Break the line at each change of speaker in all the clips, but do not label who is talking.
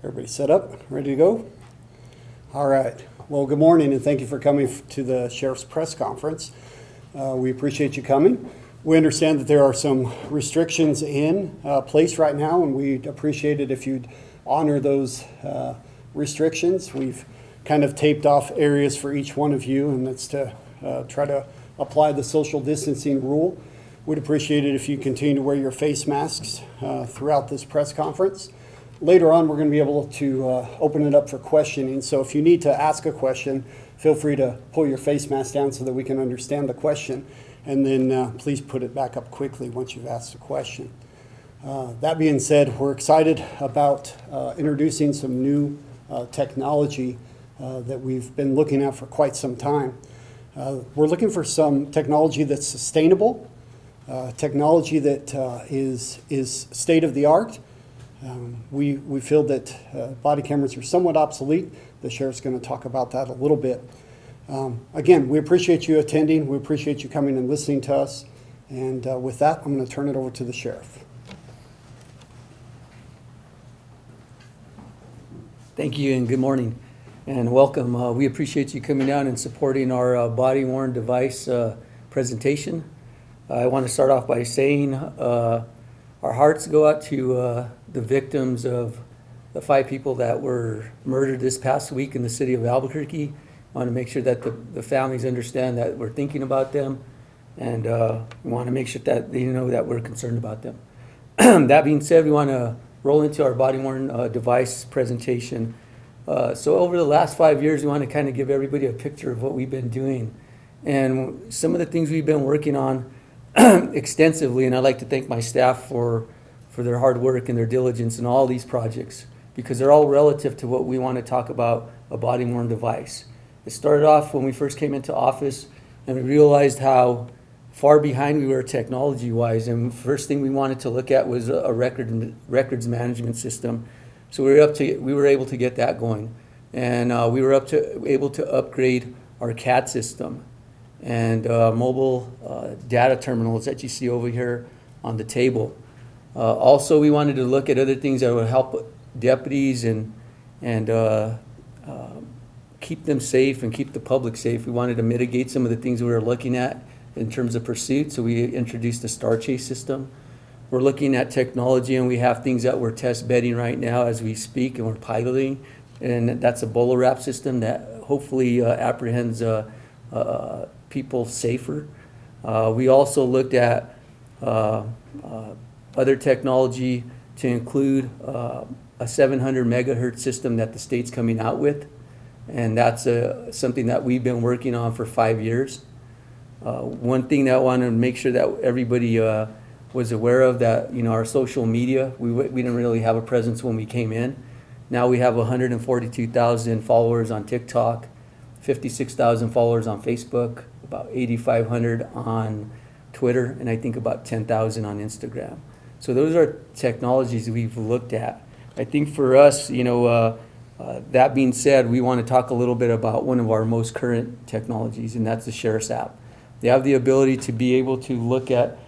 Everybody set up, ready to go? All right. Well, good morning, and thank you for coming to the Sheriff's Press Conference. We appreciate you coming. We understand that there are some restrictions in place right now, and we'd appreciate it if you'd honor those restrictions. We've kind of taped off areas for each one of you, and that's to try to apply the social distancing rule. We'd appreciate it if you continue to wear your face masks throughout this press conference. Later on, we're going to be able to open it up for questioning. So if you need to ask a question, feel free to pull your face mask down so that we can understand the question. And then please put it back up quickly once you've asked the question. That being said, we're excited about introducing some new technology that we've been looking at for quite some time. We're looking for some technology that's sustainable, technology that is state of the art. We feel that body cameras are somewhat obsolete. The sheriff's going to talk about that a little bit. Again, we appreciate you attending. We appreciate you coming and listening to us. And with that, I'm going to turn it over to the sheriff.
Thank you and good morning and welcome. We appreciate you coming down and supporting our body-worn device presentation. I want to start off by saying our hearts go out to the victims of the 5 people that were murdered this past week in the city of Albuquerque. I want to make sure that the families understand that we're thinking about them, and we want to make sure that they know that we're concerned about them. That being said, we want to roll into our body-worn device presentation. So over the last 5 years, we want to kind of give everybody a picture of what we've been doing and some of the things we've been working on extensively, and I'd like to thank my staff for their hard work and their diligence in all these projects, because they're all relative to what we want to talk about, a body-worn device. It started off when we first came into office, and we realized how far behind we were technology-wise, and the first thing we wanted to look at was a records management system. So we were able to get that going, and we were able to upgrade our CAD system and mobile data terminals that you see over here on the table. Also, we wanted to look at other things that would help deputies and keep them safe and keep the public safe. We wanted to mitigate some of the things we were looking at in terms of pursuit, so we introduced the Star Chase system. We're looking at technology, and we have things that we're test bedding right now as we speak, and we're piloting, and that's a bolo wrap system that hopefully apprehends people safer. We also looked at other technology to include a 700 megahertz system that the state's coming out with, and that's something that we've been working on for 5 years. One thing that I wanted to make sure that everybody was aware of, that our social media, we didn't really have a presence when we came in. Now we have 142,000 followers on TikTok, 56,000 followers on Facebook, about 8,500 on Twitter, and I think about 10,000 on Instagram. So those are technologies we've looked at. I think for us, that being said, we want to talk a little bit about one of our most current technologies, and that's the Sheriff's app. They have the ability to be able to look at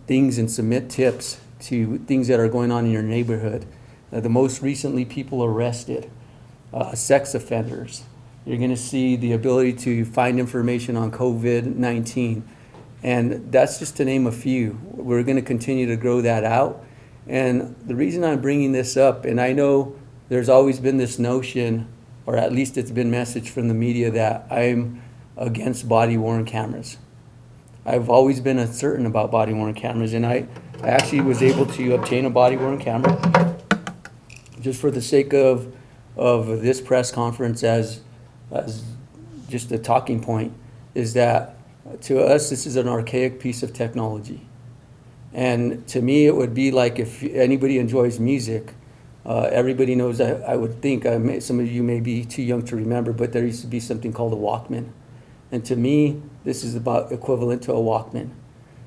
things and submit tips to things that are going on in your neighborhood. The most recently, people arrested, sex offenders. You're going to see the ability to find information on COVID-19. And that's just to name a few. We're going to continue to grow that out. And the reason I'm bringing this up, and I know there's always been this notion, or at least it's been messaged from the media, that I'm against body-worn cameras. I've always been uncertain about body-worn cameras, and I actually was able to obtain a body-worn camera just for the sake of this press conference as just a talking point, is that to us, this is an archaic piece of technology. And to me, it would be like if anybody enjoys music, everybody knows that I would think, some of you may be too young to remember, but there used to be something called a Walkman. And to me, this is about equivalent to a Walkman.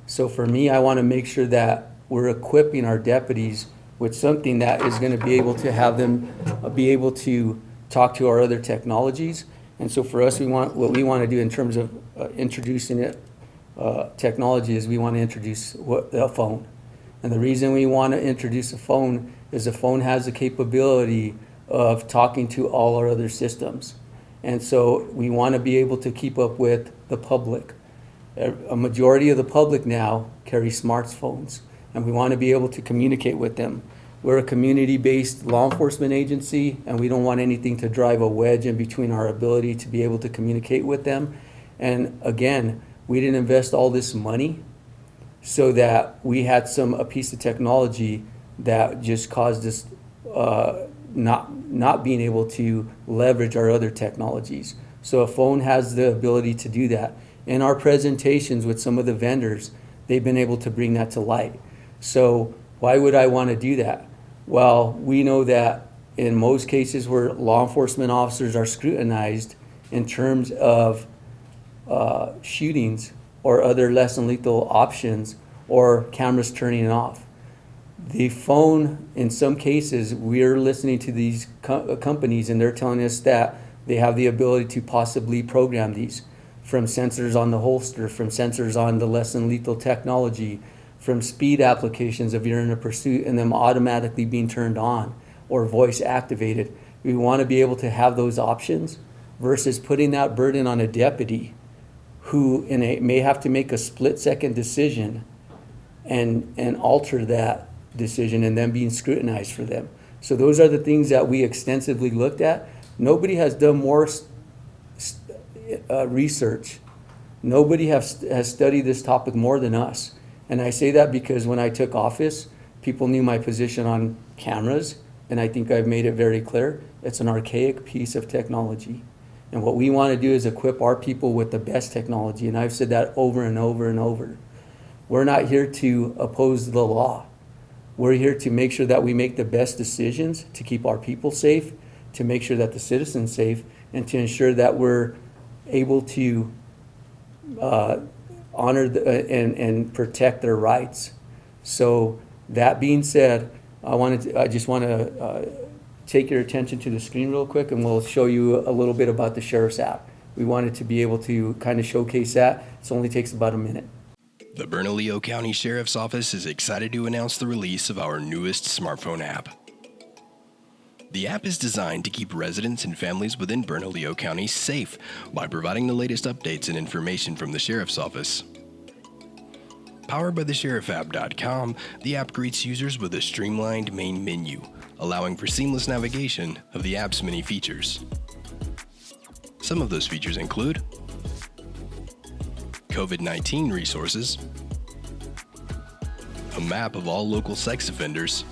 So for me, I want to make sure that we're equipping our deputies with something that is going to be able to have them be able to talk to our other technologies. And so for us, what we want to do in terms of introducing technology is we want to introduce a phone. And the reason we want to introduce a phone is the phone has the capability of talking to all our other systems. And so we want to be able to keep up with the public. A majority of the public now carry smartphones, and we want to be able to communicate with them. We're a community-based law enforcement agency, and we don't want anything to drive a wedge in between our ability to be able to communicate with them. And again, we didn't invest all this money so that we had a piece of technology that just caused us not being able to leverage our other technologies. So a phone has the ability to do that. In our presentations with some of the vendors, they've been able to bring that to light. So why would I want to do that? Well, we know that in most cases where law enforcement officers are scrutinized in terms of shootings or other less than lethal options or cameras turning off, the phone, in some cases, we're listening to these companies and they're telling us that they have the ability to possibly program these from sensors on the holster, from sensors on the less than lethal technology, from speed applications if you're in a pursuit and them automatically being turned on or voice activated. We want to be able to have those options versus putting that burden on a deputy who may have to make a split-second decision and alter that decision and then being scrutinized for them. So those are the things that we extensively looked at. Nobody has done more research. Nobody has studied this topic more than us. And I say that because when I took office, people knew my position on cameras, and I think I've made it very clear. It's an archaic piece of technology. And what we want to do is equip our people with the best technology, and I've said that over and over and over. We're not here to oppose the law. We're here to make sure that we make the best decisions to keep our people safe, to make sure that the citizens safe, and to ensure that we're able to honor and protect their rights. So that being said, I just want to take your attention to the screen real quick, and we'll show you a little bit about the Sheriff's app. We wanted to be able to kind of showcase that. It only takes about a minute.
The Bernalillo County Sheriff's Office is excited to announce the release of our newest smartphone app. The app is designed to keep residents and families within Bernalillo County safe by providing the latest updates and information from the Sheriff's Office. Powered by thesherifapp.com, the app greets users with a streamlined main menu, allowing for seamless navigation of the app's many features. Some of those features include COVID-19 resources, a map of all local sex offenders,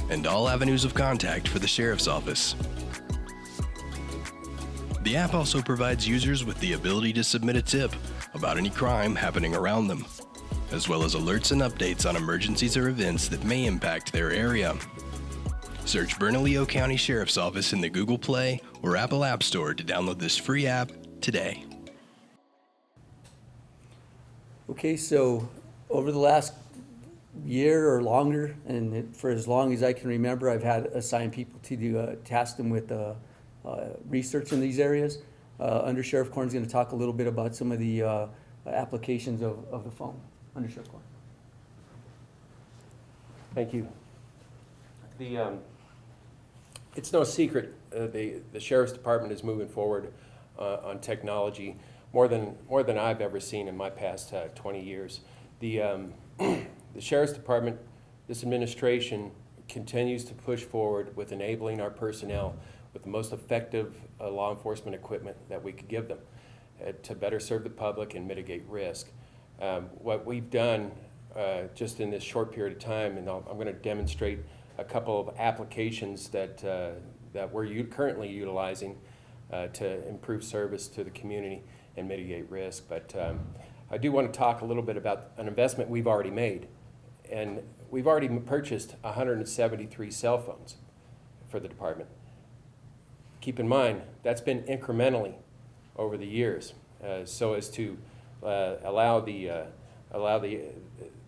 and all avenues of contact for the Sheriff's Office. The app also provides users with the ability to submit a tip about any crime happening around them, as well as alerts and updates on emergencies or events that may impact their area. Search Bernalillo County Sheriff's Office in the Google Play or Apple App Store to download this free app today.
Okay, so over the last year or longer, and for as long as I can remember, I've had assigned people to task them with research in these areas. Under Sheriff Korn's going to talk a little bit about some of the applications of the phone. Under Sheriff Korn.
Thank you. It's no secret the Sheriff's Department is moving forward on technology more than I've ever seen in my past 20 years. The Sheriff's Department, this administration, continues to push forward with enabling our personnel with the most effective law enforcement equipment that we could give them to better serve the public and mitigate risk. What we've done just in this short period of time, and I'm going to demonstrate a couple of applications that we're currently utilizing to improve service to the community and mitigate risk. But I do want to talk a little bit about an investment we've already made. And we've already purchased 173 cell phones for the department. Keep in mind, that's been incrementally over the years, so as to allow the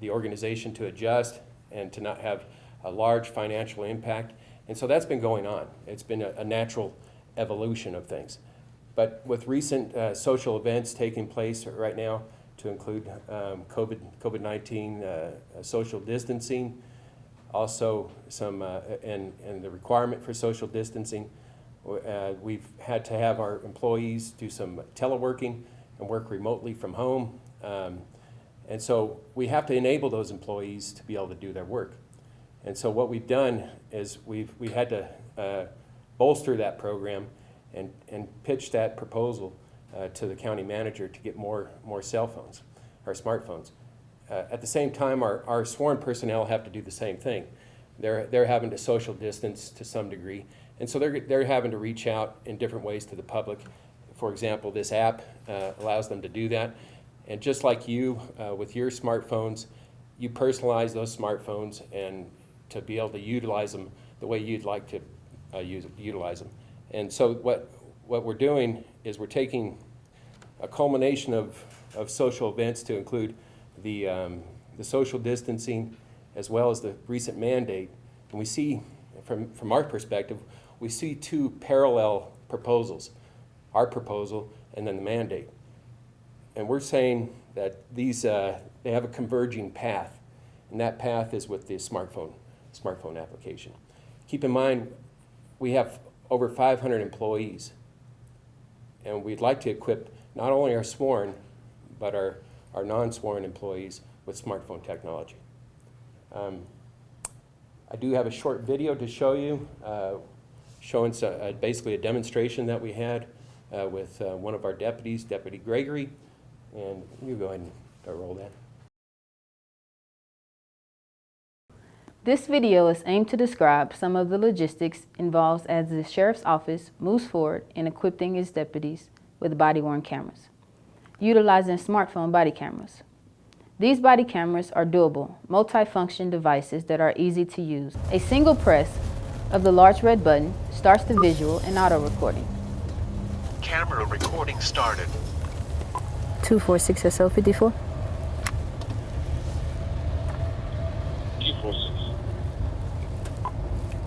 organization to adjust and to not have a large financial impact. And so that's been going on. It's been a natural evolution of things. But with recent social events taking place right now, to include COVID-19, social distancing, Also, and the requirement for social distancing. We've had to have our employees do some teleworking and work remotely from home. And so we have to enable those employees to be able to do their work. And so what we've done is we had to bolster that program and pitch that proposal to the county manager to get more cell phones, or smartphones. At the same time, our sworn personnel have to do the same thing. They're having to social distance to some degree, and so they're having to reach out in different ways to the public. For example, this app allows them to do that. And just like you, with your smartphones, you personalize those smartphones and to be able to utilize them the way you'd like to utilize them. And so what we're doing is we're taking a culmination of social events to include the social distancing as well as the recent mandate. And we see, from our perspective, we see two parallel proposals, our proposal and then the mandate. And we're saying that these, they have a converging path, and that path is with the smartphone application. Keep in mind, we have over 500 employees, and we'd like to equip not only our sworn, but our non-sworn employees with smartphone technology. I do have a short video to show you, showing basically a demonstration that we had with one of our deputies, Deputy Gregory. And you go ahead and roll that.
This video is aimed to describe some of the logistics involved as the Sheriff's Office moves forward in equipping its deputies with body-worn cameras, utilizing smartphone body cameras. These body cameras are doable, multi-function devices that are easy to use. A single press of the large red button starts the visual and auto recording.
Camera recording started.
246SO 54.
246.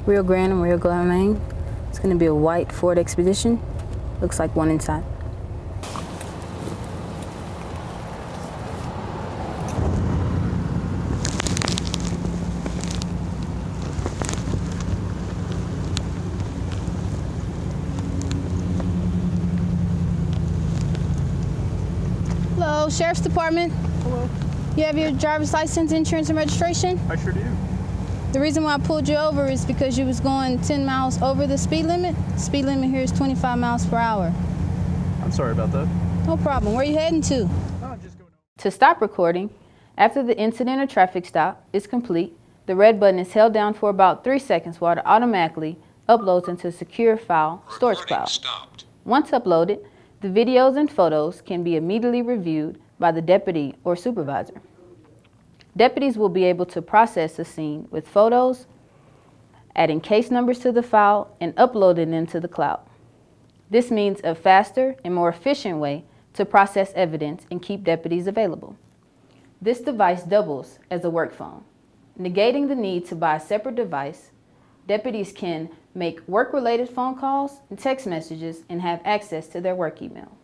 Rio Grande and Rio Grande, Maine. It's going to be a white Ford Expedition. Looks like one inside.
Hello, Sheriff's Department.
Hello.
You have your driver's license, insurance, and registration?
I sure do.
The reason why I pulled you over is because you was going 10 miles over the speed limit. Speed limit here is 25 miles per hour.
I'm sorry about that.
No problem. Where are you heading to?
No, I'm just going over.
To stop recording, after the incident or traffic stop is complete, the red button is held down for about 3 seconds while it automatically uploads into a secure file storage cloud.
Stopped.
Once uploaded, the videos and photos can be immediately reviewed by the deputy or supervisor. Deputies will be able to process the scene with photos, adding case numbers to the file, and uploading them to the cloud. This means a faster and more efficient way to process evidence and keep deputies available. This device doubles as a work phone. Negating the need to buy a separate device, deputies can make work-related phone calls and text messages and have access to their work email.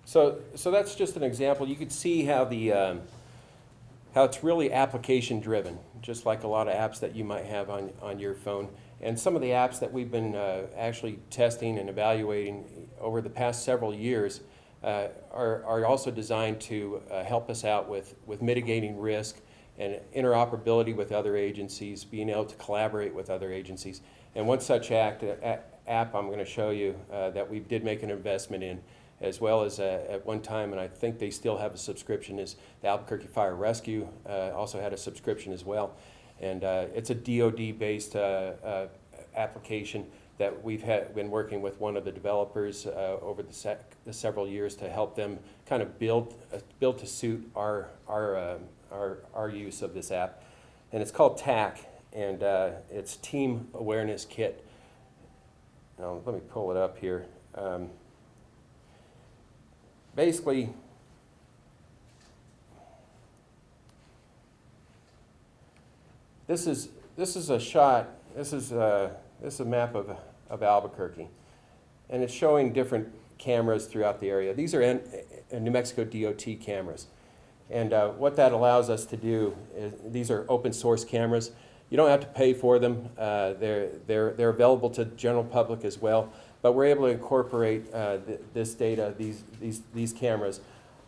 So that's just an example. You could see how how it's really application driven, just like a lot of apps that you might have on your phone. And some of the apps that we've been actually testing and evaluating over the past several years are also designed to help us out with mitigating risk and interoperability with other agencies, being able to collaborate with other agencies. And one such app I'm going to show you that we did make an investment in, as well as at one time, and I think they still have a subscription, is the Albuquerque Fire Rescue, also had a subscription as well. And it's a DoD-based application that we've been working with one of the developers over the several years to help them kind of build to suit our use of this app. And it's called TAC, and it's Team Awareness Kit. Now, let me pull it up here. Basically, this is a shot. This is a map of Albuquerque, and it's showing different cameras throughout the area. These are New Mexico DOT cameras, And what that allows us to do is, these are open source cameras. You don't have to pay for them. They're available to the general public as well. But we're able to incorporate this data, these cameras,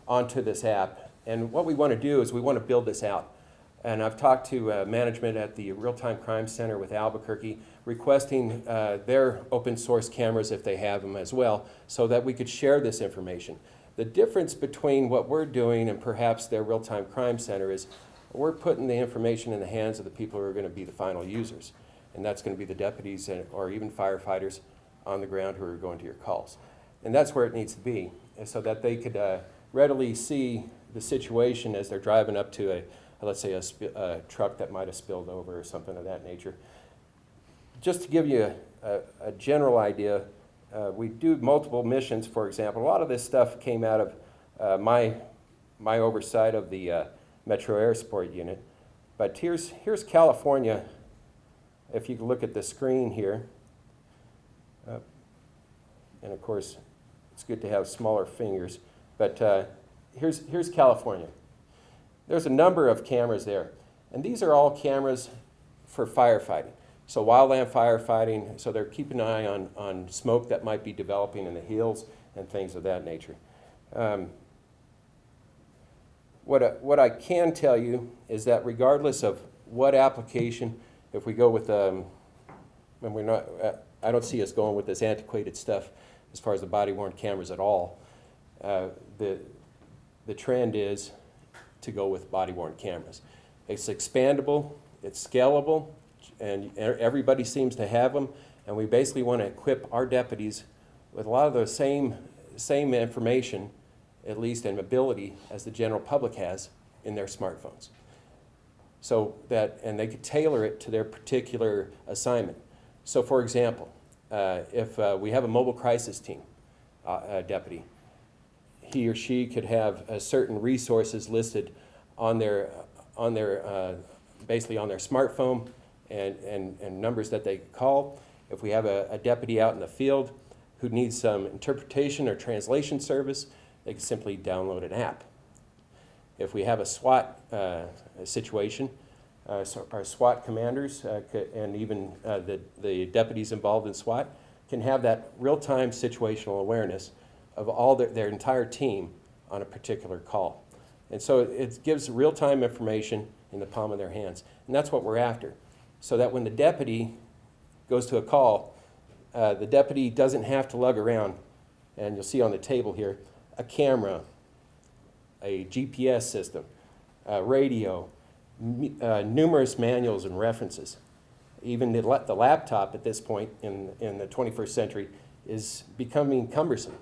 onto this app. And what we want to do is we want to build this out. And I've talked to management at the Real-Time Crime Center with Albuquerque, requesting their open source cameras if they have them as well, so that we could share this information. The difference between what we're doing and perhaps their Real-Time Crime Center is we're putting the information in the hands of the people who are going to be the final users. And that's going to be the deputies or even firefighters on the ground who are going to your calls. And that's where it needs to be, so that they could readily see the situation as they're driving up to let's say a truck that might have spilled over or something of that nature. Just to give you a general idea, we do multiple missions, for example. A lot of this stuff came out of my oversight of the Metro Air Support Unit. But here's California. If you look at the screen here, and of course, it's good to have smaller fingers, but here's California. There's a number of cameras there, and these are all cameras for firefighting. So wildland firefighting, so they're keeping an eye on smoke that might be developing in the hills and things of that nature. What I can tell you is that regardless of what application, if we go with, and we're not, I don't see us going with this antiquated stuff as far as the body-worn cameras at all. The trend is to go with body-worn cameras. It's expandable, it's scalable, and everybody seems to have them, and we basically want to equip our deputies with a lot of the same information, at least in ability, as the general public has in their smartphones. So that, and they could tailor it to their particular assignment. So for example, if we have a mobile crisis team deputy, he or she could have certain resources listed on their basically on their smartphone and numbers that they call. If we have a deputy out in the field who needs some interpretation or translation service, they can simply download an app. If we have a SWAT situation, so our SWAT commanders and even the deputies involved in SWAT can have that real-time situational awareness of all their entire team on a particular call. And so it gives real-time information in the palm of their hands. And that's what we're after. So that when the deputy goes to a call, the deputy doesn't have to lug around, and you'll see on the table here, a camera, a GPS system, radio, numerous manuals and references. Even the laptop at this point in the 21st century is becoming cumbersome.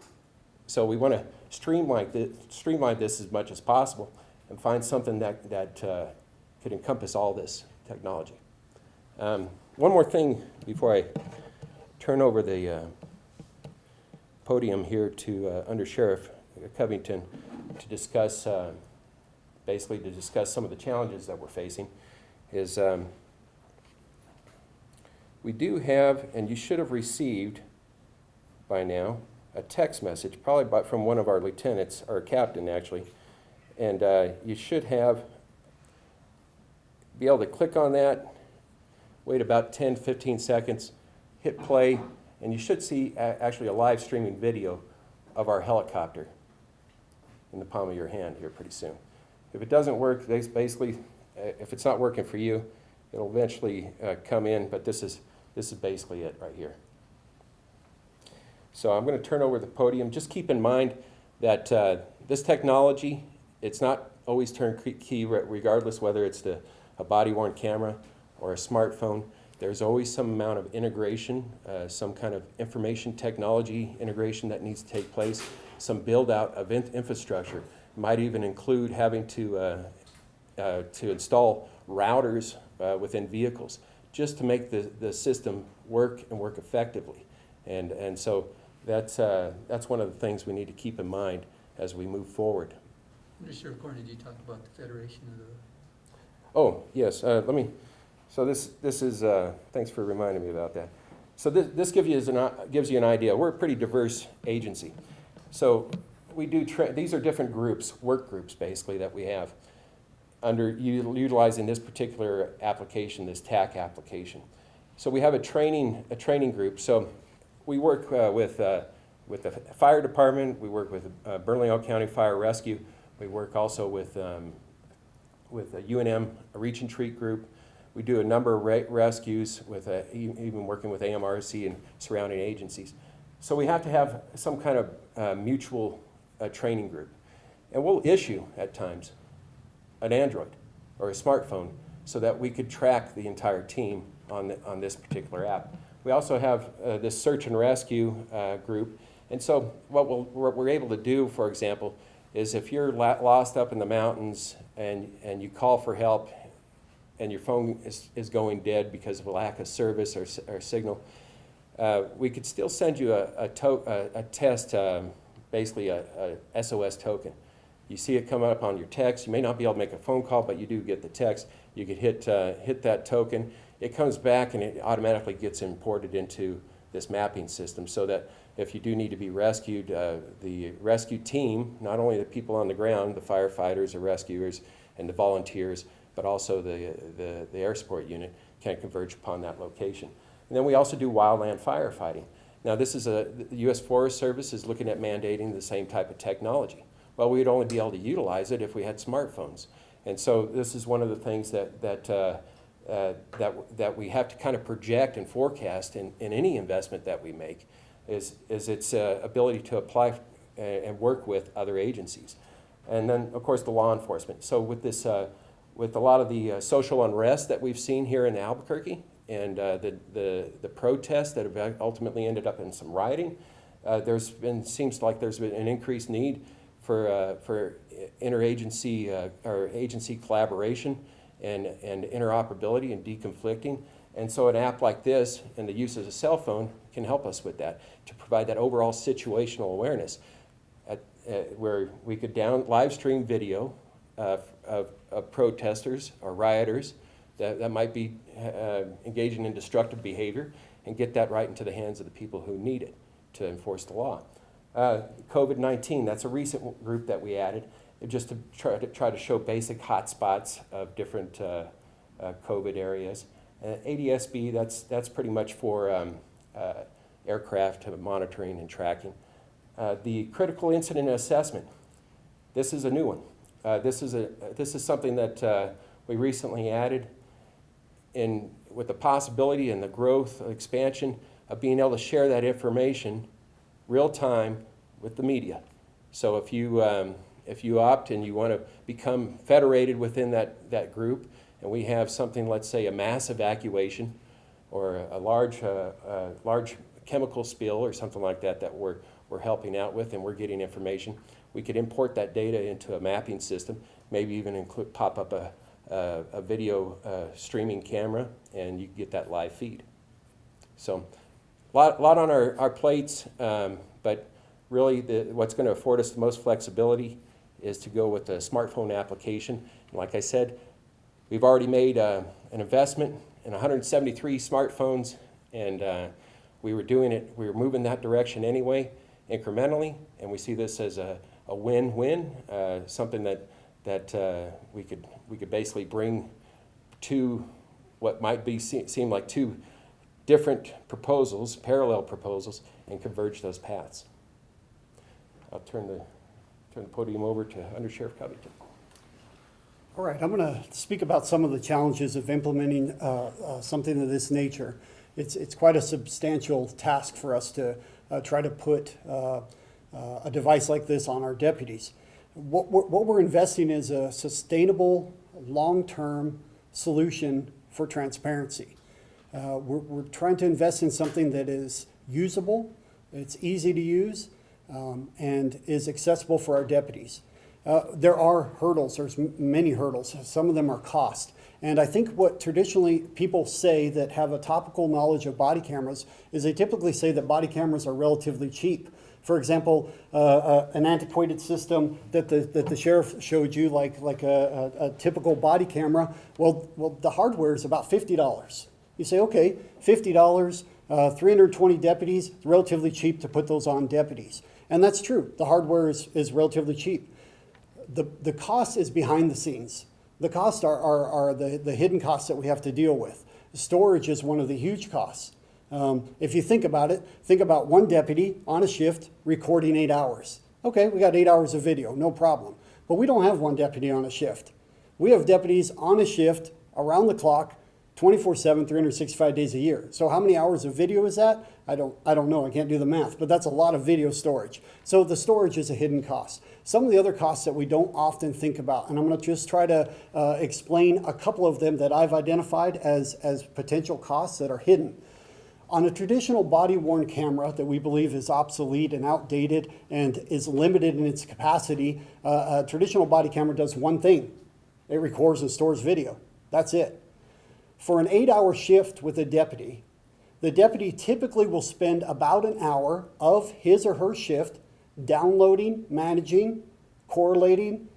So we want to streamline this as much as possible and find something that could encompass all this technology. One more thing before I turn over the podium here to Under Sheriff Covington to discuss, basically to discuss some of the challenges that we're facing, is we do have, and you should have received by now, a text message, probably from one of our lieutenants, or captain actually, and you should be able to click on that, wait about 10-15 seconds, hit play, and you should see actually a live streaming video of our helicopter in the palm of your hand here pretty soon. If it doesn't work, basically, if it's not working for you, it'll eventually come in, but this is basically it right here. So I'm going to turn over the podium. Just keep in mind that this technology, it's not always turnkey, regardless whether it's a body-worn camera or a smartphone. There's always some amount of integration, some kind of information technology integration that needs to take place, some build-out of infrastructure. Might even include having to install routers within vehicles just to make the system work and work effectively. And so that's one of the things we need to keep in mind as we move forward.
Mr. Cornyn, you talked about the Federation of the...
Oh, yes, so this is, thanks for reminding me about that. So this gives you an idea. We're a pretty diverse agency. So we do, these are different groups, work groups basically, that we have under utilizing this particular application, this TAC application. So we have a training group. So we work with the fire department, we work with Bernalillo County Fire Rescue, we work also with a UNM, a reach and treat group. We do a number of rescues with even working with AMRC and surrounding agencies. So we have to have some kind of mutual training group. And we'll issue at times an Android or a smartphone so that we could track the entire team on this particular app. We also have this search and rescue group. And so what we're able to do, for example, is if you're lost up in the mountains and you call for help and your phone is going dead because of a lack of service or signal, we could still send you a test, basically a SOS token. You see it come up on your text. You may not be able to make a phone call, but you do get the text. You could hit that token. It comes back and it automatically gets imported into this mapping system so that if you do need to be rescued, the rescue team, not only the people on the ground, the firefighters, the rescuers, and the volunteers, but also the air support unit can converge upon that location. And then we also do wildland firefighting. Now the U.S. Forest Service is looking at mandating the same type of technology. Well, we'd only be able to utilize it if we had smartphones. And so this is one of the things that we have to kind of project and forecast in any investment that we make is its ability to apply and work with other agencies. And then, of course, the law enforcement. So with this, with a lot of the social unrest that we've seen here in Albuquerque and the protests that have ultimately ended up in some rioting, seems like there's been an increased need for interagency or agency collaboration and interoperability and deconflicting. And so an app like this and the use of a cell phone can help us with that, to provide that overall situational awareness where we could live stream video of protesters or rioters that might be engaging in destructive behavior and get that right into the hands of the people who need it to enforce the law. COVID-19, that's a recent group that we added, just to try to show basic hotspots of different COVID areas. ADSB, that's pretty much for aircraft monitoring and tracking. The critical incident assessment, this is a new one. This is something that we recently added with the possibility and the growth, expansion of being able to share that information real time with the media. So if you opt and you want to become federated within that group, and we have something, let's say a mass evacuation or a large chemical spill or something like that we're helping out with and we're getting information, we could import that data into a mapping system, maybe even pop up a video streaming camera, and you get that live feed. So a lot on our plates, but really what's going to afford us the most flexibility is to go with the smartphone application. And like I said, we've already made an investment in 173 smartphones, and we were moving that direction anyway, incrementally, and we see this as a win-win, something that we could basically bring to what might seem like two different proposals, parallel proposals, and converge those paths. I'll turn the podium over to Under Sheriff Covington.
All right, I'm going to speak about some of the challenges of implementing something of this nature. It's quite a substantial task for us to try to put a device like this on our deputies. What we're investing is a sustainable, long-term solution for transparency. We're trying to invest in something that is usable, it's easy to use, and is accessible for our deputies. There are hurdles, there's many hurdles. Some of them are cost. And I think what traditionally people say that have a topical knowledge of body cameras is they typically say that body cameras are relatively cheap. For example, an antiquated system that the sheriff showed you, like a typical body camera, well, the hardware is about $50. You say, okay, $50, 320 deputies, it's relatively cheap to put those on deputies. And that's true. The hardware is relatively cheap. The cost is behind the scenes. The costs are the hidden costs that we have to deal with. Storage is one of the huge costs. If you think about it, think about one deputy on a shift recording 8 hours. Okay, we got 8 hours of video, no problem. But we don't have one deputy on a shift. We have deputies on a shift around the clock, 24/7, 365 days a year. So how many hours of video is that? I don't know, I can't do the math, but that's a lot of video storage. So the storage is a hidden cost. Some of the other costs that we don't often think about, and I'm gonna just try to explain a couple of them that I've identified as potential costs that are hidden. On a traditional body-worn camera that we believe is obsolete and outdated and is limited in its capacity, a traditional body camera does one thing. It records and stores video. That's it. For an 8-hour shift with a deputy, the deputy typically will spend about an hour of his or her shift downloading, managing, correlating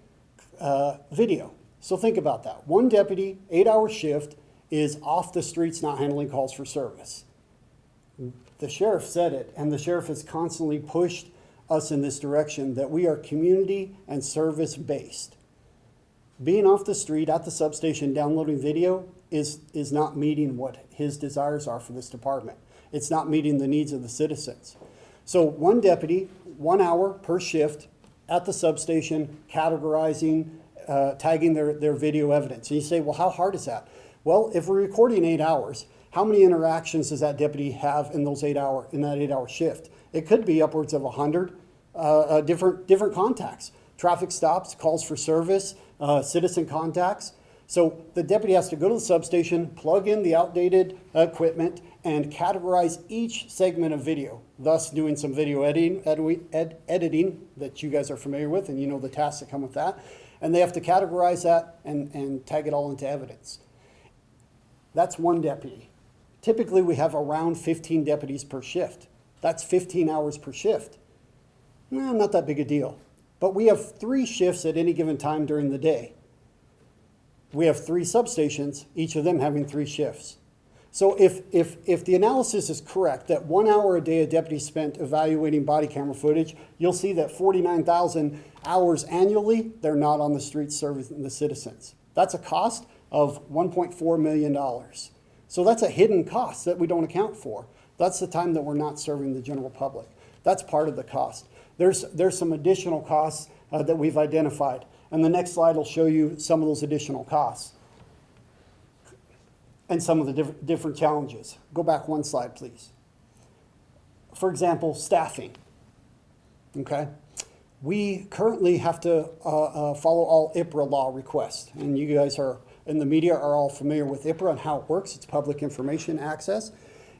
video. So think about that. One deputy, 8-hour shift, is off the streets not handling calls for service. The sheriff said it, and the sheriff has constantly pushed us in this direction that we are community and service based. Being off the street at the substation downloading video is not meeting what his desires are for this department. It's not meeting the needs of the citizens. So one deputy, 1 hour per shift at the substation, categorizing, tagging their video evidence. And you say, well, how hard is that? Well, if we're recording 8 hours, how many interactions does that deputy have in that 8-hour shift? It could be upwards of 100 different contacts. Traffic stops, calls for service, citizen contacts. So the deputy has to go to the substation, plug in the outdated equipment, and categorize each segment of video, thus doing some video editing that you guys are familiar with, and you know the tasks that come with that. And they have to categorize that and tag it all into evidence. That's one deputy. Typically, we have around 15 deputies per shift. That's 15 hours per shift. Not that big a deal. But we have 3 shifts at any given time during the day. We have 3 substations, each of them having 3 shifts. So if the analysis is correct, that 1 hour a day a deputy spent evaluating body camera footage, you'll see that 49,000 hours annually, they're not on the streets serving the citizens. That's a cost of $1.4 million. So that's a hidden cost that we don't account for. That's the time that we're not serving the general public. That's part of the cost. There's some additional costs that we've identified. And the next slide will show you some of those additional costs and some of the different challenges. Go back one slide, please. For example, staffing. Okay? We currently have to follow all IPRA law requests. And you guys in the media are all familiar with IPRA and how it works. It's public information access.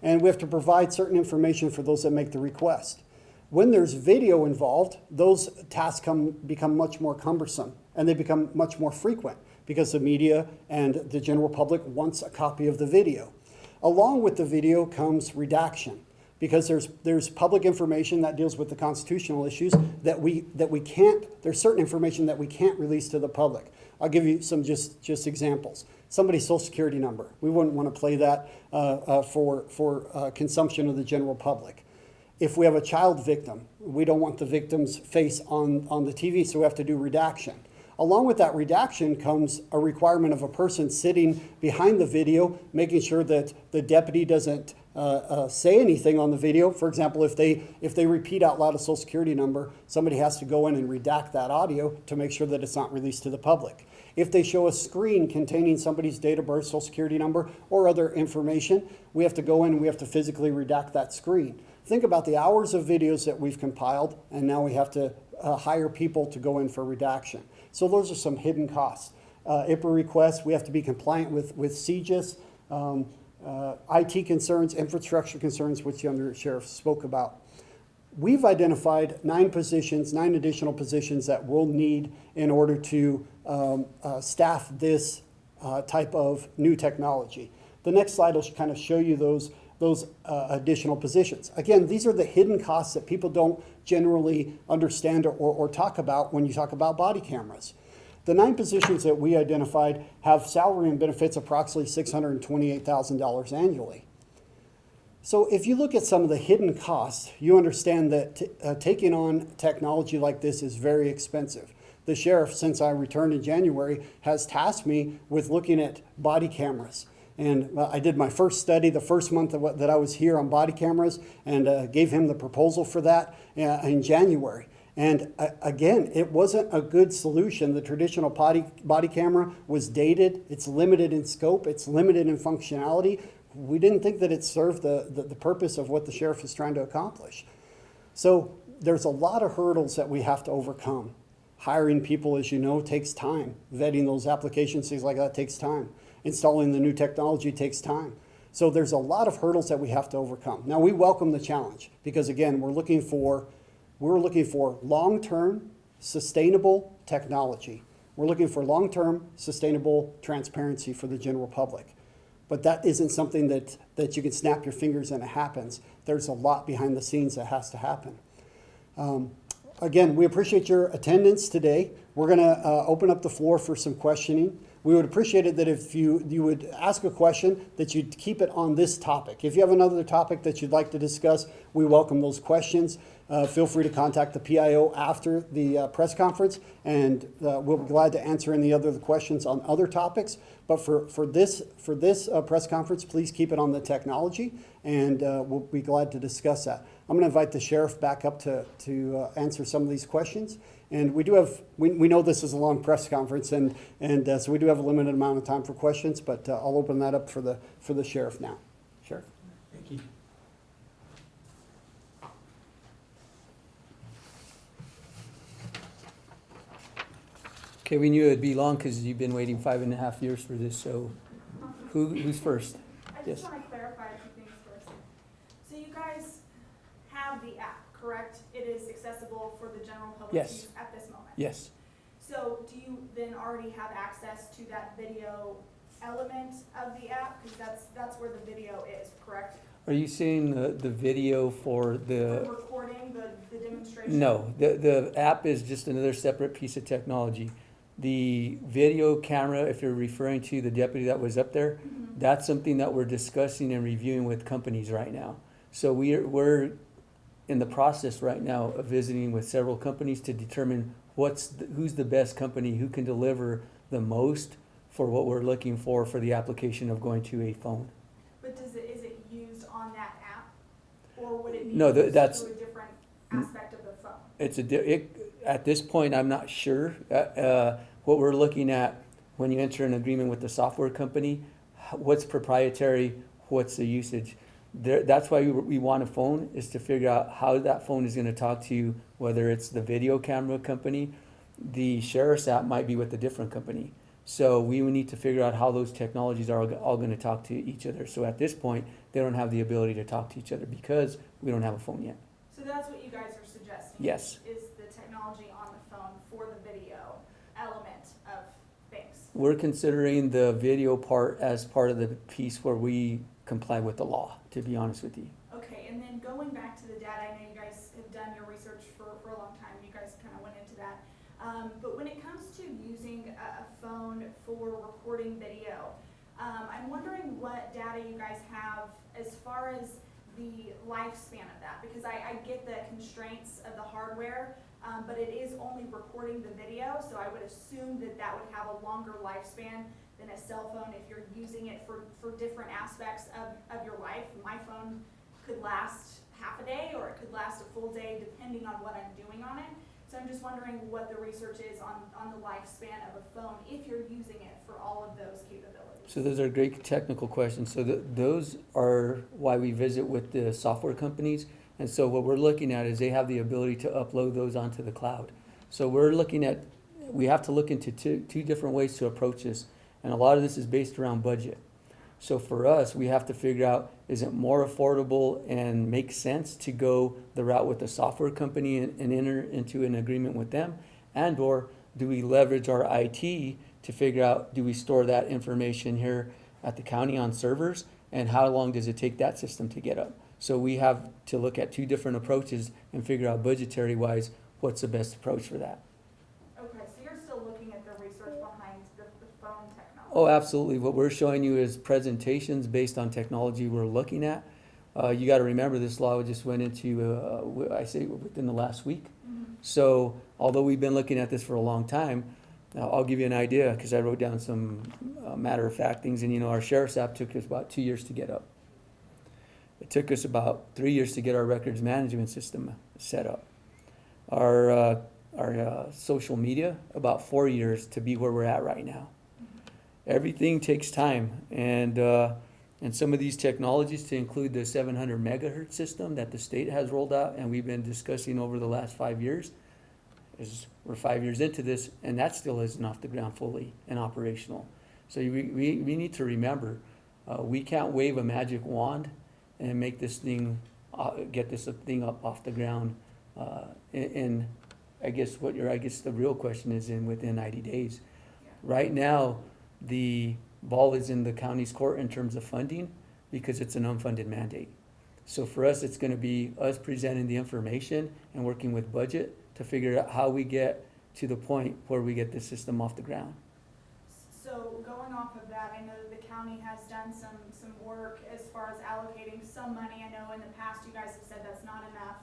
And we have to provide certain information for those that make the request. When there's video involved, those tasks become much more cumbersome, and they become much more frequent because the media and the general public wants a copy of the video. Along with the video comes redaction, because there's public information that deals with the constitutional issues that we can't, there's certain information that we can't release to the public. I'll give you some just examples. Somebody's social security number. We wouldn't want to play that for consumption of the general public. If we have a child victim, we don't want the victim's face on the TV, so we have to do redaction. Along with that redaction comes a requirement of a person sitting behind the video, making sure that the deputy doesn't say anything on the video. For example, if they repeat out loud a social security number, somebody has to go in and redact that audio to make sure that it's not released to the public. If they show a screen containing somebody's date of birth, social security number, or other information, we have to go in and we have to physically redact that screen. Think about the hours of videos that we've compiled, and now we have to hire people to go in for redaction. So those are some hidden costs. IPRA requests, we have to be compliant with CGIS, IT concerns, infrastructure concerns, which the undersheriff spoke about. We've identified 9 additional positions that we'll need in order to staff this type of new technology. The next slide will kind of show you those additional positions. Again, these are the hidden costs that people don't generally understand or talk about when you talk about body cameras. The 9 positions that we identified have salary and benefits approximately $628,000 annually. So if you look at some of the hidden costs, you understand that taking on technology like this is very expensive. The sheriff, since I returned in January, has tasked me with looking at body cameras. And I did my first study the first month that I was here on body cameras, and gave him the proposal for that in January. And again, it wasn't a good solution. The traditional body camera was dated, it's limited in scope, it's limited in functionality. We didn't think that it served the purpose of what the sheriff is trying to accomplish. So there's a lot of hurdles that we have to overcome. Hiring people, as you know, takes time. Vetting those applications, things like that takes time. Installing the new technology takes time. So there's a lot of hurdles that we have to overcome. Now we welcome the challenge because again, we're looking for long-term, sustainable technology. We're looking for long-term, sustainable transparency for the general public. But that isn't something that you can snap your fingers and it happens. There's a lot behind the scenes that has to happen. Again, we appreciate your attendance today. We're going to open up the floor for some questioning. We would appreciate it that if you would ask a question, that you'd keep it on this topic. If you have another topic that you'd like to discuss, we welcome those questions. Feel free to contact the PIO after the press conference, and we'll be glad to answer any other questions on other topics. But for this press conference, please keep it on the technology, and we'll be glad to discuss that. I'm going to invite the sheriff back up to answer some of these questions. And we know this is a long press conference, and so we do have a limited amount of time for questions. But I'll open that up for the sheriff now. Sheriff.
Thank you. Okay, we knew it'd be long because you've been waiting 5.5 years for this. So, who's first?
I just want to clarify a few things first. So you guys have the app, correct? It is accessible for the general public
Yes.
use at this moment.
Yes.
So do you then already have access to that video element of the app? Because that's where the video is, correct?
Are you seeing the video for the?
For recording the demonstration?
No, the app is just another separate piece of technology. The video camera, if you're referring to the deputy that was up there, that's something that we're discussing and reviewing with companies right now. So we're in the process right now of visiting with several companies to determine who's the best company who can deliver the most for what we're looking for the application of going to a phone.
But is it used on that app? Or would it be
No,
used
that's-
through a different aspect of the phone?
At this point, I'm not sure. What we're looking at when you enter an agreement with the software company, what's proprietary, what's the usage. That's why we want a phone, is to figure out how that phone is going to talk to you, whether it's the video camera company. The sheriff's app might be with a different company. So we would need to figure out how those technologies are all going to talk to each other. So at this point, they don't have the ability to talk to each other because we don't have a phone yet.
So that's what you guys are suggesting?
Yes.
Is the technology on the phone for the video element of things?
We're considering the video part as part of the piece where we comply with the law, to be honest with you.
Okay, and then going back to the data, I know you guys have done your research for a long time. You guys kind of went into that. But when it comes to using a phone for recording video, I'm wondering what data you guys have as far as the lifespan of that, because I get the constraints of the hardware, but it is only recording the video, so I would assume that would have a longer lifespan than a cell phone if you're using it for different aspects of your life. My phone could last half a day or it could last a full day depending on what I'm doing on it. So I'm just wondering what the research is on the lifespan of a phone if you're using it for all of those capabilities.
So those are great technical questions. So those are why we visit with the software companies. And so what we're looking at is they have the ability to upload those onto the cloud. So we have to look into two different ways to approach this. And a lot of this is based around budget. So for us, we have to figure out, is it more affordable and make sense to go the route with the software company and enter into an agreement with them? And or do we leverage our IT to figure out, do we store that information here at the county on servers? And how long does it take that system to get up? So we have to look at two different approaches and figure out budgetary wise, what's the best approach for that.
Okay, so you're still looking at the research behind the phone technology?
Oh, absolutely. What we're showing you is presentations based on technology we're looking at. You got to remember, this law just went into, I say within the last week. So although we've been looking at this for a long time, I'll give you an idea, because I wrote down some matter of fact things, and you know, our sheriff's app took us about 2 years to get up. It took us about 3 years to get our records management system set up. Our social media, about 4 years to be where we're at right now. Everything takes time, and some of these technologies, to include the 700 megahertz system that the state has rolled out and we've been discussing over the last 5 years, we're 5 years into this, and that still isn't off the ground fully and operational. So we need to remember, we can't wave a magic wand and make this thing, get this thing up off the ground. And I guess the real question is within 90 days. Right now, the ball is in the county's court in terms of funding, because it's an unfunded mandate. So for us, it's gonna be us presenting the information and working with budget to figure out how we get to the point where we get this system off the ground.
So going off of that, I know that the county has done some work as far as allocating some money. I know in the past you guys have said that's not enough,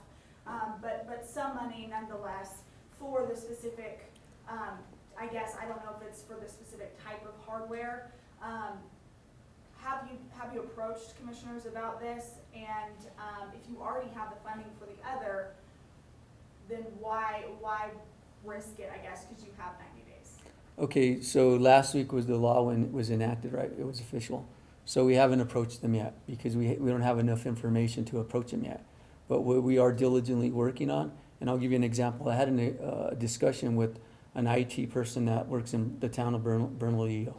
but some money nonetheless for the specific, I guess, I don't know if it's for the specific type of hardware. Have you approached commissioners about this? And if you already have the funding for the other, then why risk it, I guess, because you have 90 days?
Okay, so last week was the law when it was enacted, right? It was official. So we haven't approached them yet, because we don't have enough information to approach them yet. But what we are diligently working on, and I'll give you an example. I had a discussion with an IT person that works in the town of Bernalillo.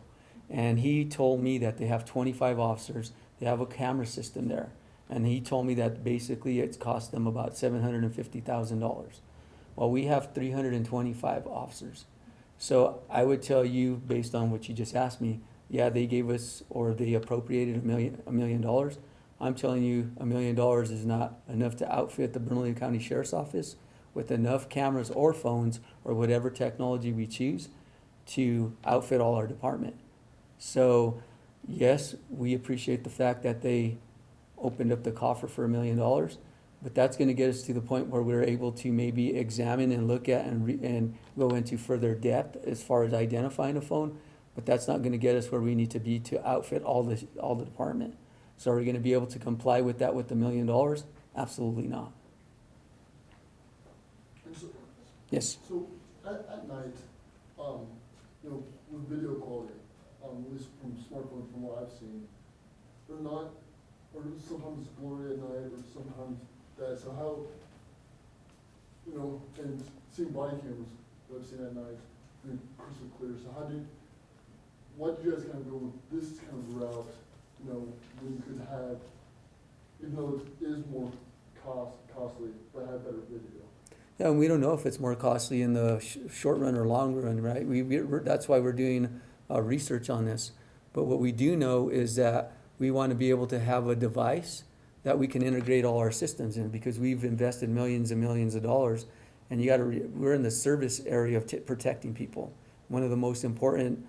And he told me that they have 25 officers, they have a camera system there. And he told me that basically it's cost them about $750,000. Well, we have 325 officers. So I would tell you, based on what you just asked me, yeah, they gave us, or they appropriated $1 million. I'm telling you, $1 million is not enough to outfit the Bernalillo County Sheriff's Office with enough cameras or phones or whatever technology we choose to outfit all our department. So yes, we appreciate the fact that they opened up the coffer for $1 million, but that's gonna get us to the point where we're able to maybe examine and look at and go into further depth as far as identifying a phone, but that's not gonna get us where we need to be to outfit all the department. So are we gonna be able to comply with that with $1 million? Absolutely not. Yes.
So at night, you know, with video quality, at least from smartphones, from what I've seen, they're not, or sometimes it's blurry at night, or sometimes that. So how, you know, and seeing body cameras that I've seen at night, they're crystal clear. So why did you guys kind of go with this kind of route? You know, when you could have, even though it is more costly, but have better video.
Yeah, and we don't know if it's more costly in the short run or long run, right? That's why we're doing research on this. But what we do know is that we want to be able to have a device that we can integrate all our systems in, because we've invested millions and millions of dollars, and we're in the service area of protecting people. One of the most important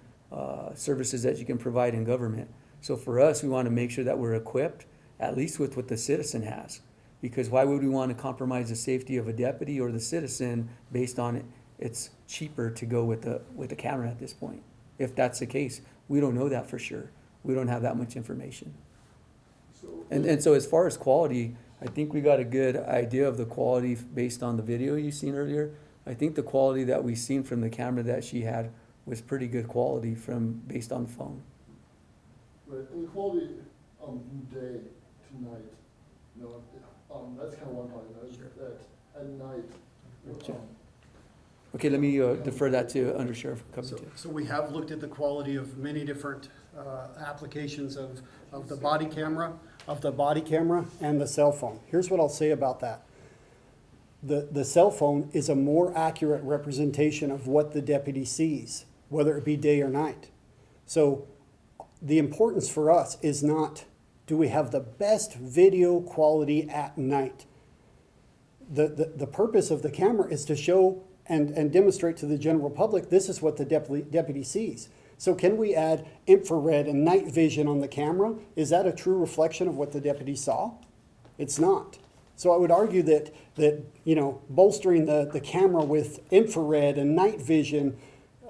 services that you can provide in government. So for us, we want to make sure that we're equipped, at least with what the citizen has. Because why would we want to compromise the safety of a deputy or the citizen based on it? It's cheaper to go with the camera at this point. If that's the case, we don't know that for sure. We don't have that much information. And so as far as quality, I think we got a good idea of the quality based on the video you seen earlier. I think the quality that we seen from the camera that she had was pretty good quality based on the phone.
Right, and the quality from day to night, you know, that's kind of one part of it,
Sure.
that at night.
Sure. Okay, let me defer that to Under Sheriff Covington.
So we have looked at the quality of many different applications of the body camera, and the cell phone. Here's what I'll say about that. The cell phone is a more accurate representation of what the deputy sees, whether it be day or night. So the importance for us is not, do we have the best video quality at night? The purpose of the camera is to show and demonstrate to the general public, this is what the deputy sees. So can we add infrared and night vision on the camera? Is that a true reflection of what the deputy saw? It's not. So I would argue that bolstering the camera with infrared and night vision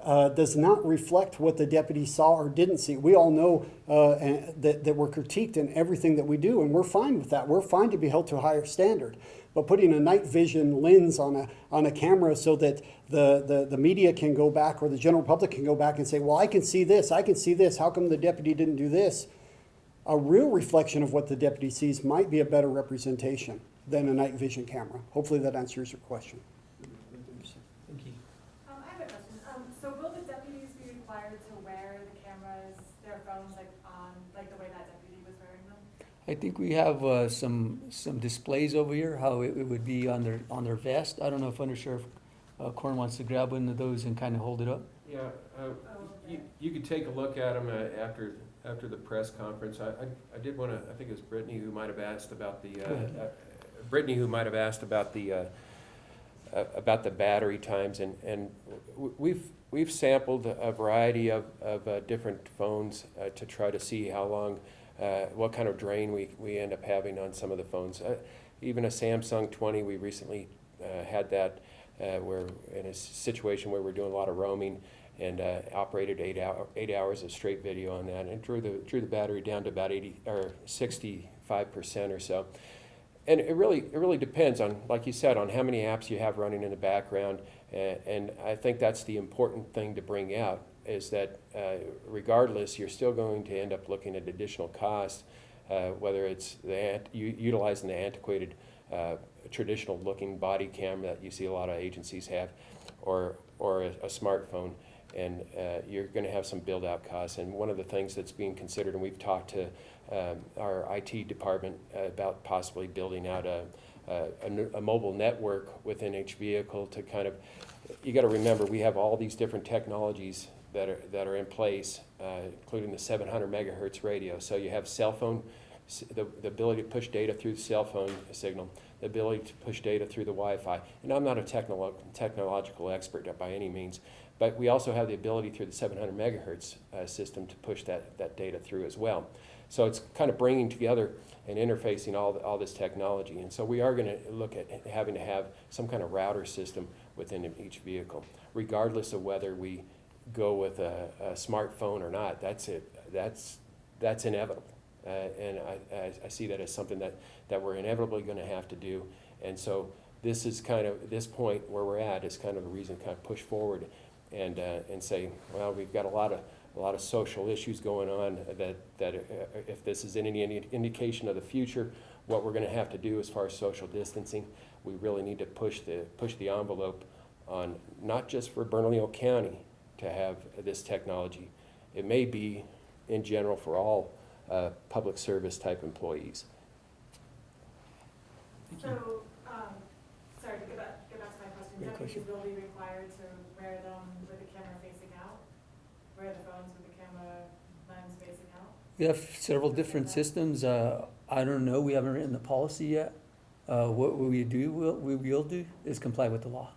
does not reflect what the deputy saw or didn't see. We all know that we're critiqued in everything that we do, and we're fine with that. We're fine to be held to a higher standard. But putting a night vision lens on a camera so that the media can go back or the general public can go back and say, well, I can see this, how come the deputy didn't do this? A real reflection of what the deputy sees might be a better representation than a night vision camera. Hopefully that answers your question.
Thank you.
I have a question. So will the deputies be required to wear the cameras, their phones, like the way that deputy was wearing them?
I think we have some displays over here, how it would be on their vest. I don't know if Under Sheriff Corn wants to grab one of those and kind of hold it up.
Yeah, you could take a look at them after the press conference. I did want to, I think it was Brittany who might have asked about the, about the battery times, and we've sampled a variety of different phones to try to see how long, what kind of drain we end up having on some of the phones. Even a Samsung 20, we recently had that where in a situation where we're doing a lot of roaming, and operated 8 hours of straight video on that, and drew the battery down to about 80 or 65% or so. And it really depends on, like you said, on how many apps you have running in the background. And I think that's the important thing to bring out, is that regardless, you're still going to end up looking at additional costs, whether it's utilizing the antiquated traditional looking body camera that you see a lot of agencies have, or a smartphone. And you're going to have some build out costs. And one of the things that's being considered, and we've talked to our IT department about possibly building out a mobile network within each vehicle to kind of, you got to remember, we have all these different technologies that are in place, including the 700 megahertz radio. So you have cell phone, the ability to push data through the cell phone signal, the ability to push data through the Wi-Fi. And I'm not a technological expert by any means, but we also have the ability through the 700 megahertz system to push that data through as well. So it's kind of bringing together and interfacing all this technology. And so we are going to look at having to have some kind of router system within each vehicle, regardless of whether we go with a smartphone or not. That's inevitable. And I see that as something that we're inevitably going to have to do. And so this is kind of, this point where we're at is kind of a reason to kind of push forward and say, well, we've got a lot of social issues going on that if this is any indication of the future, what we're going to have to do as far as social distancing, we really need to push the envelope on not just for Bernalillo County to have this technology. It may be in general for all public service type employees.
So, sorry, to get back to my question, deputies will be required to wear them with the camera facing out? Wear the phones with the camera lens facing out?
We have several different systems. I don't know, we haven't written the policy yet. What we will do is comply with the law.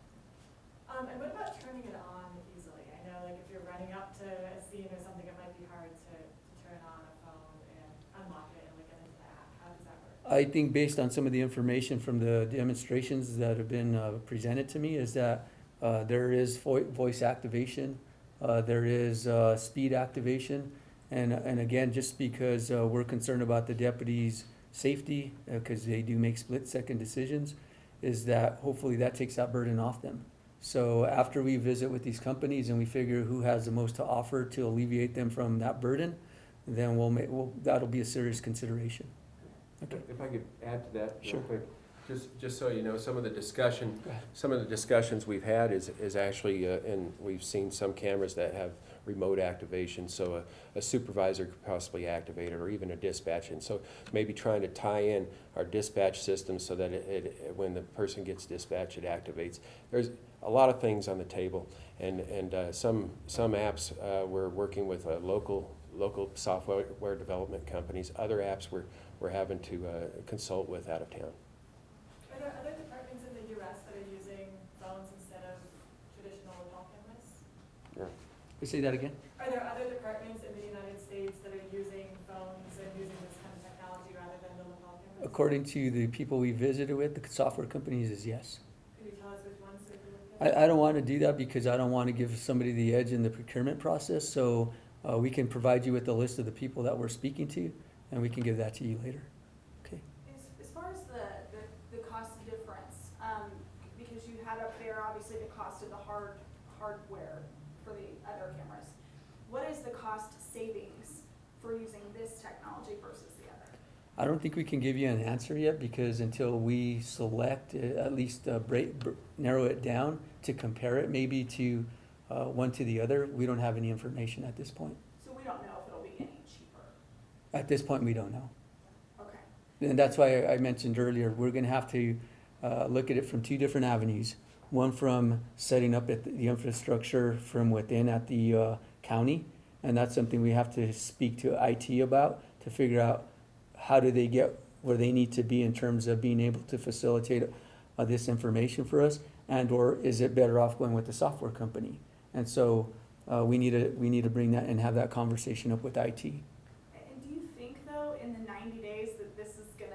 And what about turning it on easily? I know, like, if you're running up to a scene or something, it might be hard to turn on a phone and unlock it and like get into the app. How does that work?
I think based on some of the information from the demonstrations that have been presented to me is that there is voice activation, there is speed activation, and again, just because we're concerned about the deputies' safety, because they do make split-second decisions, is that hopefully that takes that burden off them. So after we visit with these companies and we figure who has the most to offer to alleviate them from that burden, then that'll be a serious consideration. Okay.
If I could add to that
Sure.
real quick, just so you know, some of the discussions we've had is actually, and we've seen some cameras that have remote activation, so a supervisor could possibly activate it, or even a dispatch. And so maybe trying to tie in our dispatch system so that when the person gets dispatched, it activates. There's a lot of things on the table, and some apps we're working with local software development companies. Other apps we're having to consult with out of town.
Are there other departments in the U.S. that are using phones instead of traditional lapel cameras?
Yeah. Say that again?
Are there other departments in the United States that are using phones and using this kind of technology rather than the lapel cameras?
according to the people we visited with, the software companies, is yes.
Can you tell us which ones so we can look at?
I don't want to do that because I don't want to give somebody the edge in the procurement process, so we can provide you with a list of the people that we're speaking to, and we can give that to you later. Okay.
As far as the cost difference, because you had up there obviously the cost of the hardware for the other cameras, what is the cost savings for using this technology versus the other?
I don't think we can give you an answer yet because until we select, at least narrow it down to compare it maybe to one to the other, we don't have any information at this point.
So we don't know if it'll be any cheaper.
At this point, we don't know.
Okay.
And that's why I mentioned earlier, we're gonna have to look at it from two different avenues. One from setting up the infrastructure from within at the county, and that's something we have to speak to IT about to figure out how do they get where they need to be in terms of being able to facilitate this information for us, and or is it better off going with the software company? And so we need to bring that and have that conversation up with IT.
And do you think though, in the 90 days that this is gonna,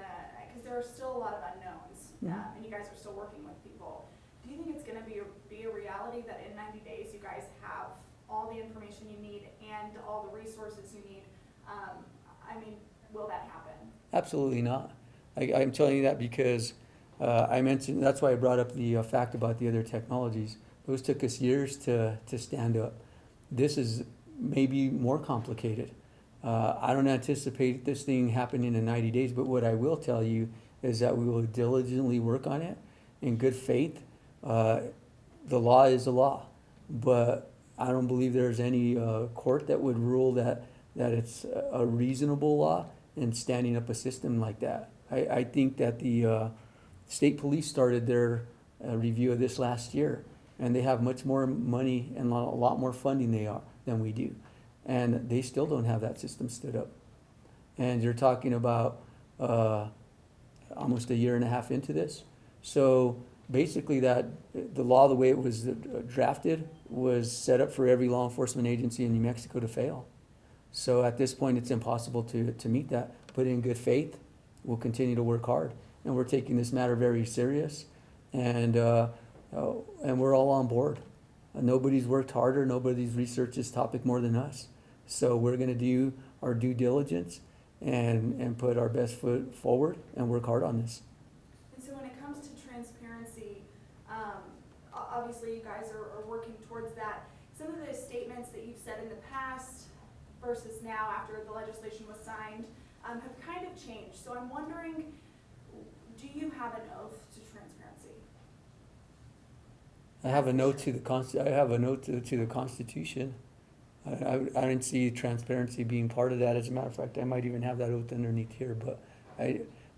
because there are still a lot of unknowns, and you guys are still working with people, do you think it's gonna be a reality that in 90 days you guys have all the information you need and all the resources you need? I mean, will that happen?
Absolutely not. I'm telling you that because I mentioned, that's why I brought up the fact about the other technologies. Those took us years to stand up. This is maybe more complicated. I don't anticipate this thing happening in 90 days, but what I will tell you is that we will diligently work on it in good faith. The law is the law, but I don't believe there's any court that would rule that it's a reasonable law in standing up a system like that. I think that the state police started their review of this last year, and they have much more money and a lot more funding than we do. And they still don't have that system stood up. And you're talking about almost a year and a half into this. So basically the law, the way it was drafted, was set up for every law enforcement agency in New Mexico to fail. So at this point, it's impossible to meet that. But in good faith, we'll continue to work hard. And we're taking this matter very serious. And we're all on board. Nobody's worked harder. Nobody's researched this topic more than us. So we're going to do our due diligence and put our best foot forward and work hard on this.
And so when it comes to transparency, obviously you guys are working towards that. Some of the statements that you've said in the past versus now after the legislation was signed have kind of changed. So I'm wondering, do you have an oath to transparency?
I have a note to the Constitution. I didn't see transparency being part of that. As a matter of fact, I might even have that oath underneath here. But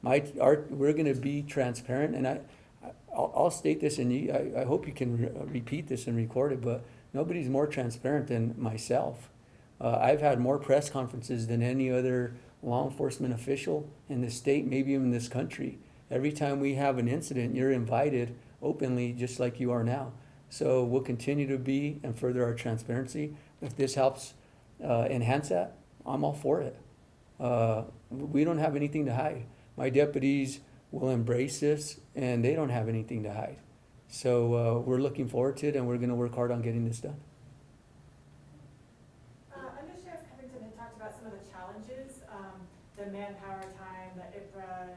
we're going to be transparent, and I'll state this, and I hope you can repeat this and record it. But nobody's more transparent than myself. I've had more press conferences than any other law enforcement official in the state, maybe even in this country. Every time we have an incident, you're invited openly, just like you are now. So we'll continue to be and further our transparency. If this helps enhance that, I'm all for it. We don't have anything to hide. My deputies will embrace this, and they don't have anything to hide. So we're looking forward to it, and we're going to work hard on getting this done.
Undersheriff Covington had talked about some of the challenges, the manpower time, the IPRA,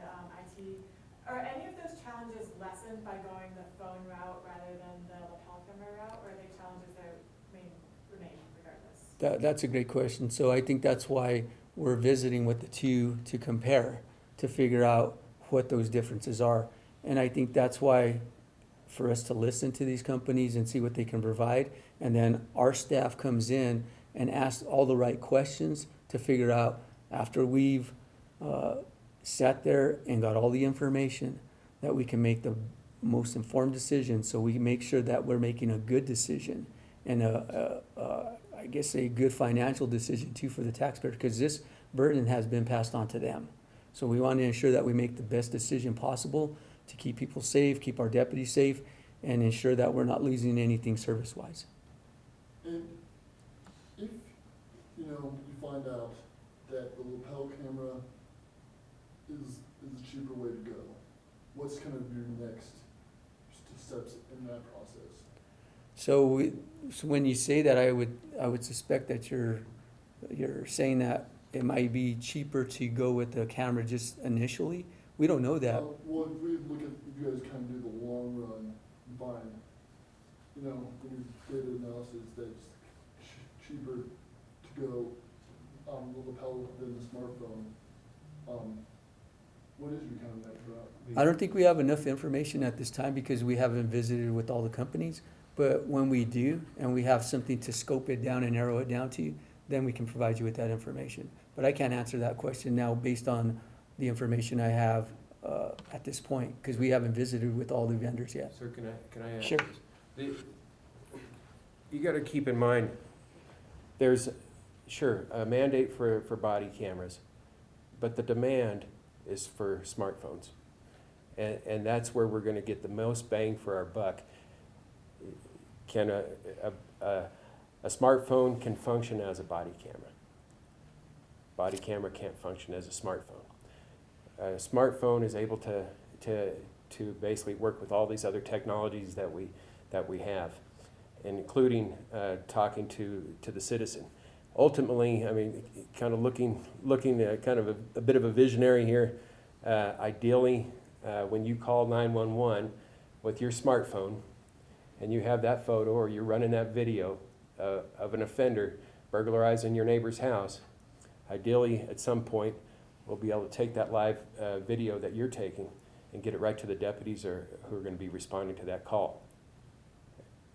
IT. Are any of those challenges lessened by going the phone route rather than the lapel camera route, or are they challenges that remain regardless?
That's a great question. So I think that's why we're visiting with the two to compare, to figure out what those differences are. And I think that's why for us to listen to these companies and see what they can provide, and then our staff comes in and asks all the right questions to figure out, after we've sat there and got all the information, that we can make the most informed decision, so we make sure that we're making a good decision and I guess a good financial decision too for the taxpayer, because this burden has been passed on to them. So we want to ensure that we make the best decision possible to keep people safe, keep our deputies safe, and ensure that we're not losing anything service-wise.
And if, you find out that the lapel camera is cheaper cheaper way to go? What's kind of your next steps in that process?
So when you say that, I would suspect that you're saying that it might be cheaper to go with the camera just initially. We don't know that.
Well, if we look at, if you guys kind of do the long run, fine. You know, when you data analysis, that's cheaper to go the lapel than the smartphone. What is your kind of next route?
I don't think we have enough information at this time because we haven't visited with all the companies. But when we do, and we have something to scope it down and narrow it down to, then we can provide you with that information. But I can't answer that question now based on the information I have at this point, because we haven't visited with all the vendors yet.
Sir, can I ask?
Sure.
You gotta keep in mind, there's, sure, a mandate for body cameras, but the demand is for smartphones. And that's where we're gonna get the most bang for our buck. Can a smartphone can function as a body camera. Body camera can't function as a smartphone. A smartphone is able to basically work with all these other technologies that we have, including talking to the citizen. Ultimately, I mean, kind of looking at kind of a bit of a visionary here. Ideally, when you call 911 with your smartphone, and you have that photo, or you're running that video of an offender burglarizing your neighbor's house, ideally, at some point, we'll be able to take that live video that you're taking and get it right to the deputies who are going to be responding to that call.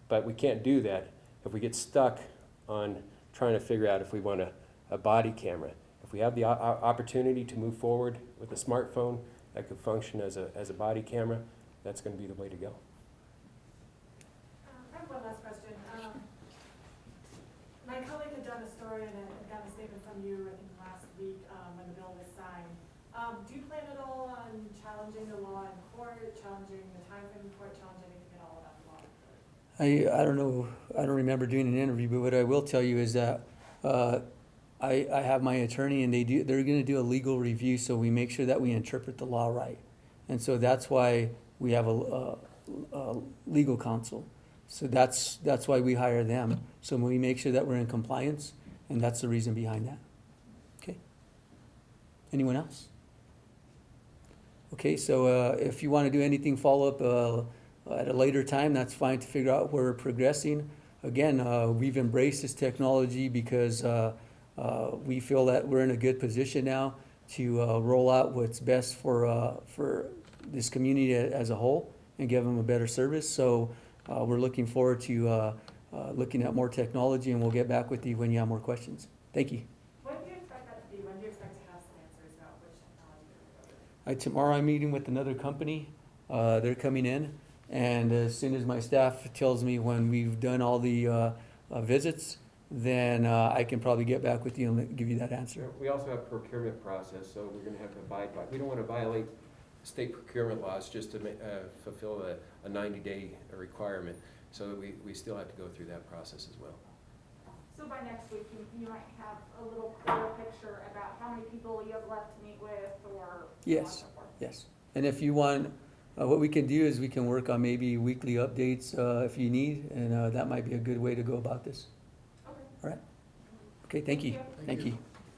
But we can't do that if we get stuck on trying to figure out if we want a body camera. If we have the opportunity to move forward with a smartphone that could function as a body camera, that's going to be the way to go.
I have one last question. My colleague had done a story and got a statement from you, I think last week, when the bill was signed. Do you plan at all on challenging the law in court, challenging the timeframe in court, challenging anything at all about the law?
I don't know, I don't remember doing an interview, but what I will tell you is that I have my attorney, and they're going to do a legal review, so we make sure that we interpret the law right. And so that's why we have a legal counsel. So that's why we hire them. So we make sure that we're in compliance, and that's the reason behind that. Okay. Anyone else? Okay, so if you want to do anything follow-up at a later time, that's fine, to figure out where we're progressing. Again, we've embraced this technology because we feel that we're in a good position now to roll out what's best for this community as a whole and give them a better service. So we're looking forward to looking at more technology, and we'll get back with you when you have more questions. Thank you.
When do you expect that to be? When do you expect to have some answers about which technology you're going to go with?
Tomorrow I'm meeting with another company. They're coming in, and as soon as my staff tells me when we've done all the visits, then I can probably get back with you and give you that answer.
We also have procurement process, so we're going to have to abide by. We don't want to violate state procurement laws just to fulfill a 90-day requirement. So we still have to go through that process as well.
So by next week, you might have a little clearer picture about how many people you have left to meet with, or
Yes,
so forth.
yes. And if you want, what we can do is we can work on maybe weekly updates if you need, and that might be a good way to go about this.
Okay.
All right? Okay, thank you.
Thank you.
Thank you.